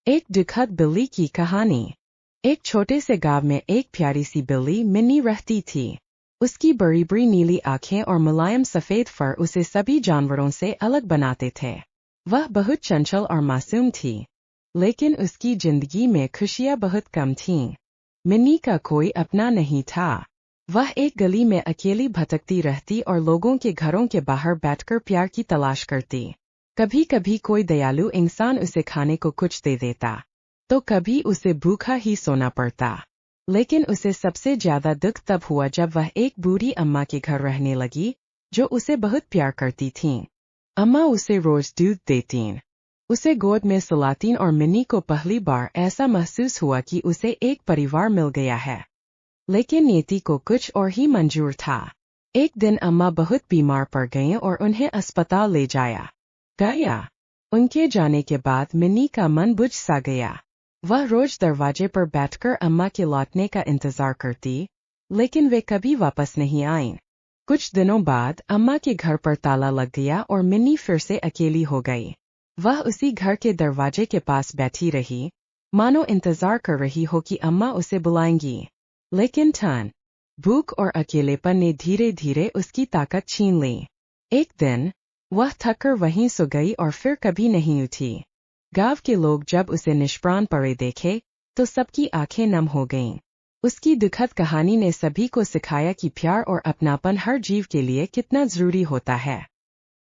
एक दुखद बिल्ली की कहानी। एक छोटे से गांव में एक प्यारी सी बिल्ली मिन्नी रहती थी। उसकी बड़ी बड़ी नीली आंखें और मुलायम सफेद फर उसे सभी जानवरों से अलग बनाते थे। वह बहुत चंचल और मासूम थी, लेकिन उसकी जिंदगी में खुशियां बहुत कम थीं। मिन्नी का कोई अपना नहीं था। वह एक गली में अकेली भटकती रहती और लोगों के घरों के बाहर बैठकर प्यार की तलाश करती। कभी कभी कोई दयालु इंसान उसे खाने को कुछ दे देता, तो कभी उसे भूखा ही सोना पड़ता। लेकिन उसे सबसे ज्यादा दुख तब हुआ जब वह एक बूढ़ी अम्मा के घर रहने लगी, जो उसे बहुत प्यार करती थीं। अम्मा उसे रोज दूध देतीं, उसे गोद में सुलातीं और मिन्नी को पहली बार ऐसा महसूस हुआ कि उसे एक परिवार मिल गया है। लेकिन नियति को कुछ और ही मंजूर था। एक दिन अम्मा बहुत बीमार पड़ गईं और उन्हें अस्पताल ले जाया गया। उनके जाने के बाद मिन्नी का मन बुझ सा गया। वह रोज दरवाजे पर बैठकर अम्मा के लौटने का इंतजार करती, लेकिन वे कभी वापस नहीं आईं। कुछ दिनों बाद अम्मा के घर पर ताला लग गया और मिन्नी फिर से अकेली हो गई। वह उसी घर के दरवाजे के पास बैठी रही, मानो इंतजार कर रही हो कि अम्मा उसे बुलाएंगी। लेकिन ठंड, भूख और अकेलेपन ने धीरे धीरे उसकी ताकत छीन ली। एक दिन वह थककर वहीं सो गई और फिर कभी नहीं उठी। गांव के लोग जब उसे निष्प्राण पड़े देखे, तो सबकी आंखें नम हो गईं। उसकी दुखद कहानी ने सभी को सिखाया कि प्यार और अपनापन हर जीव के लिए कितना जरूरी होता है।